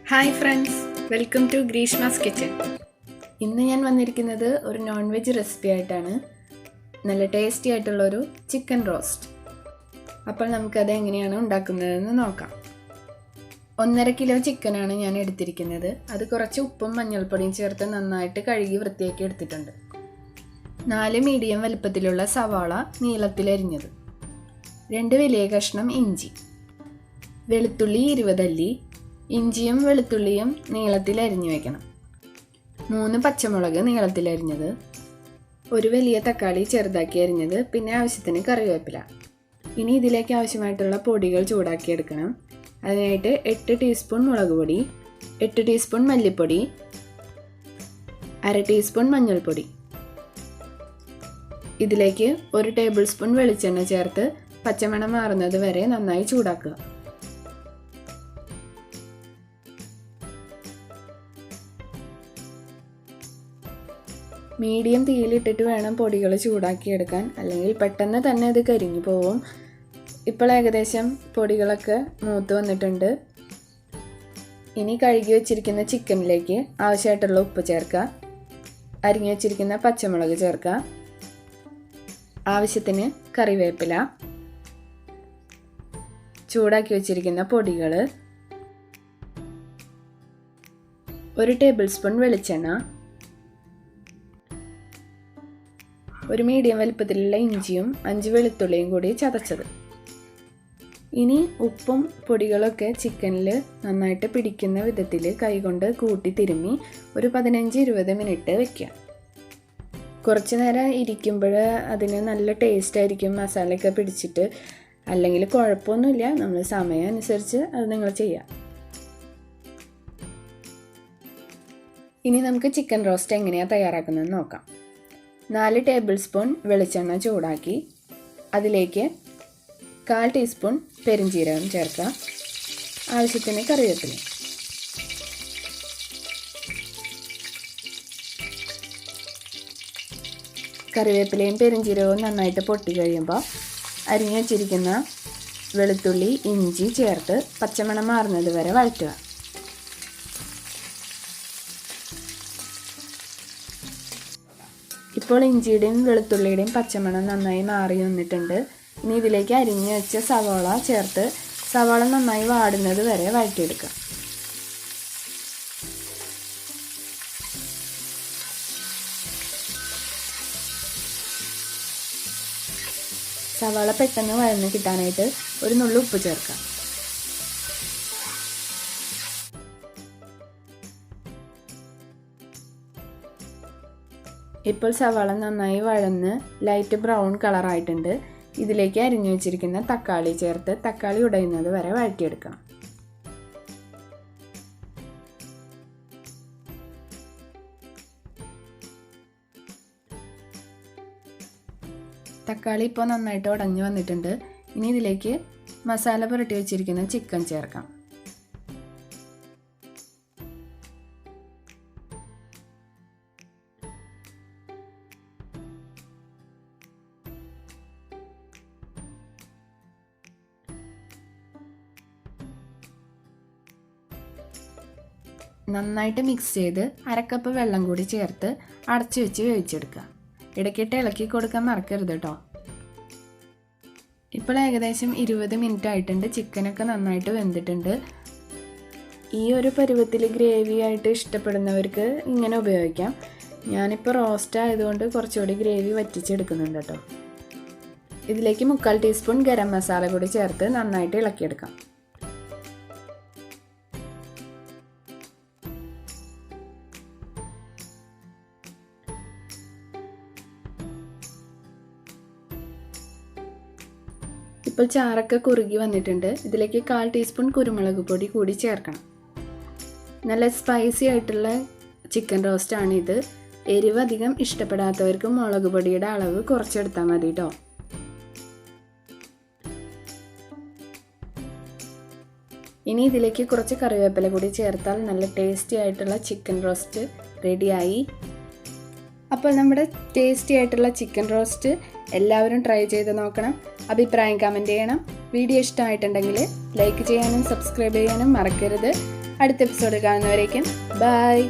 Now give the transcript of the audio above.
Hi friends, welcome to Greeshma's kitchen. ഇന്ന് ഞാൻ വന്നിരിക്കുന്നത് ഒരു നോൺ വെജ് റെസിപ്പി ആയിട്ടാണ്. നല്ല ടേസ്റ്റി ആയിട്ടുള്ളൊരു ചിക്കൻ റോസ്റ്റ്. അപ്പോൾ നമുക്കത് എങ്ങനെയാണ് ഉണ്ടാക്കുന്നതെന്ന് നോക്കാം. 1.5 കിലോ ചിക്കനാണ് ഞാൻ എടുത്തിരിക്കുന്നത്. അത് കുറച്ച് ഉപ്പും മഞ്ഞൾപ്പൊടിയും ചേർത്ത് നന്നായിട്ട് കഴുകി വൃത്തിയാക്കി എടുത്തിട്ടുണ്ട്. 4 മീഡിയം വലുപ്പത്തിലുള്ള സവാള നീളത്തിലരിഞ്ഞത്, 2 വലിയ കഷ്ണം ഇഞ്ചി, വെളുത്തുള്ളി 20 അല്ലി, ഇഞ്ചിയും വെളുത്തുള്ളിയും നീളത്തിൽ അരിഞ്ഞു വയ്ക്കണം, 3 പച്ചമുളക് നീളത്തിലരിഞ്ഞത്, 1 വലിയ തക്കാളി ചെറുതാക്കി അരിഞ്ഞത്, പിന്നെ ആവശ്യത്തിന് കറിവേപ്പില. ഇനി ഇതിലേക്ക് ആവശ്യമായിട്ടുള്ള പൊടികൾ ചൂടാക്കിയെടുക്കണം. അതിനായിട്ട് 8 ടീസ്പൂൺ മുളക് പൊടി, 8 ടീസ്പൂൺ മല്ലിപ്പൊടി, 1/2 ടീസ്പൂൺ മഞ്ഞൾപ്പൊടി. ഇതിലേക്ക് 1 ടേബിൾ സ്പൂൺ വെളിച്ചെണ്ണ ചേർത്ത് പച്ചമണം മാറുന്നത് വരെ നന്നായി ചൂടാക്കുക. മീഡിയം തീയിലിട്ടിട്ട് വേണം പൊടികൾ ചൂടാക്കിയെടുക്കാൻ, അല്ലെങ്കിൽ പെട്ടെന്ന് തന്നെ ഇത് കരിഞ്ഞു പോവും. ഇപ്പോൾ ഏകദേശം പൊടികളൊക്കെ മൂത്ത് വന്നിട്ടുണ്ട്. ഇനി കഴുകി വെച്ചിരിക്കുന്ന ചിക്കനിലേക്ക് ആവശ്യമായിട്ടുള്ള ഉപ്പ് ചേർക്കുക, അരിഞ്ഞു വെച്ചിരിക്കുന്ന പച്ചമുളക് ചേർക്കുക, ആവശ്യത്തിന് കറിവേപ്പില, ചൂടാക്കി വെച്ചിരിക്കുന്ന പൊടികൾ, 1 ടേബിൾ സ്പൂൺ വെളിച്ചെണ്ണ, 1 മീഡിയം വലുപ്പത്തിലുള്ള ഇഞ്ചിയും 5 വെളുത്തുള്ളിയും കൂടി ചതച്ചത്. ഇനി ഉപ്പും പൊടികളൊക്കെ ചിക്കനിൽ നന്നായിട്ട് പിടിക്കുന്ന വിധത്തിൽ കൈകൊണ്ട് കൂട്ടി തിരുമ്മി ഒരു 15-20 മിനിറ്റ് വയ്ക്കുക. കുറച്ച് നേരം ഇരിക്കുമ്പോൾ അതിന് നല്ല ടേസ്റ്റ് ആയിരിക്കും, മസാലയൊക്കെ പിടിച്ചിട്ട്. അല്ലെങ്കിൽ കുഴപ്പമൊന്നുമില്ല, നമ്മൾ സമയം അനുസരിച്ച് അത് നിങ്ങൾ ചെയ്യാം. ഇനി നമുക്ക് ചിക്കൻ റോസ്റ്റ് എങ്ങനെയാണ് തയ്യാറാക്കുന്നതെന്ന് നോക്കാം. 4 ടേബിൾ സ്പൂൺ വെളിച്ചെണ്ണ ചൂടാക്കി അതിലേക്ക് 1/4 ടീസ്പൂൺ പെരുംജീരകം ചേർക്കുക, ആവശ്യത്തിന് കറിവേപ്പില. കറിവേപ്പിലയും പെരുംജീരകവും നന്നായിട്ട് പൊട്ടി കഴിയുമ്പോൾ അരിഞ്ഞു വച്ചിരിക്കുന്ന വെളുത്തുള്ളി ഇഞ്ചി ചേർത്ത് പച്ചമണം മാറുന്നത് വരെ വഴറ്റുക. ഇപ്പോൾ ഇഞ്ചിയുടെയും വെളുത്തുള്ളിയുടെയും പച്ചമണം നന്നായി മാറി വന്നിട്ടുണ്ട്. ഇനി ഇതിലേക്ക് അരിഞ്ഞു വെച്ച സവാള ചേർത്ത് സവാള നന്നായി വാടുന്നത് വരെ വഴറ്റിയെടുക്കുക. സവാള പെട്ടെന്ന് വഴന്ന് കിട്ടാനായിട്ട് ഒരു നുള്ളു ഉപ്പ് ചേർക്കാം. ഇപ്പോൾ സവാള നന്നായി വഴന്ന് ലൈറ്റ് ബ്രൗൺ കളറായിട്ടുണ്ട്. ഇതിലേക്ക് അരിഞ്ഞു വെച്ചിരിക്കുന്ന തക്കാളി ചേർത്ത് തക്കാളി ഉടയുന്നത് വരെ വഴറ്റിയെടുക്കണം. തക്കാളി ഇപ്പോൾ നന്നായിട്ട് ഉടഞ്ഞു വന്നിട്ടുണ്ട്. ഇനി ഇതിലേക്ക് മസാല പുരട്ടി വെച്ചിരിക്കുന്ന ചിക്കൻ ചേർക്കാം. നന്നായിട്ട് മിക്സ് ചെയ്ത് 1/2 കപ്പ് വെള്ളം കൂടി ചേർത്ത് അടച്ചു വെച്ച് വേവിച്ചെടുക്കുക. ഇടയ്ക്കിട്ട് ഇളക്കി കൊടുക്കാൻ മറക്കരുത് കേട്ടോ. ഇപ്പോൾ ഏകദേശം 20 മിനിറ്റ് ആയിട്ടുണ്ട്. ചിക്കനൊക്കെ നന്നായിട്ട് വെന്തിട്ടുണ്ട്. ഈ ഒരു പരുവത്തിൽ ഗ്രേവി ആയിട്ട് ഇഷ്ടപ്പെടുന്നവർക്ക് ഇങ്ങനെ ഉപയോഗിക്കാം. ഞാനിപ്പോൾ റോസ്റ്റ് ആയതുകൊണ്ട് കുറച്ചുകൂടി ഗ്രേവി വറ്റിച്ചെടുക്കുന്നുണ്ട് കേട്ടോ. ഇതിലേക്ക് 3/4 ടീസ്പൂൺ ഗരം മസാല കൂടി ചേർത്ത് നന്നായിട്ട് ഇളക്കിയെടുക്കാം. ഇപ്പോൾ ചാറൊക്കെ കുറുകി വന്നിട്ടുണ്ട്. ഇതിലേക്ക് 1/4 ടീസ്പൂൺ കുരുമുളക് പൊടി കൂടി ചേർക്കണം. നല്ല സ്പൈസി ആയിട്ടുള്ള ചിക്കൻ റോസ്റ്റാണിത്. എരിവ് അധികം ഇഷ്ടപ്പെടാത്തവർക്ക് മുളക് പൊടിയുടെ അളവ് കുറച്ചെടുത്താൽ മതി കേട്ടോ. ഇനി ഇതിലേക്ക് കുറച്ച് കറിവേപ്പില കൂടി ചേർത്താൽ നല്ല ടേസ്റ്റി ആയിട്ടുള്ള ചിക്കൻ റോസ്റ്റ് റെഡിയായി. അപ്പോൾ നമ്മുടെ ടേസ്റ്റി ആയിട്ടുള്ള ചിക്കൻ റോസ്റ്റ് എല്ലാവരും ട്രൈ ചെയ്ത് നോക്കണം. അഭിപ്രായം കമൻറ്റ് ചെയ്യണം. വീഡിയോ ഇഷ്ടമായിട്ടുണ്ടെങ്കിൽ ലൈക്ക് ചെയ്യാനും സബ്സ്ക്രൈബ് ചെയ്യാനും മറക്കരുത്. അടുത്ത എപ്പിസോഡ് കാണുന്നവരേക്കും ബൈ.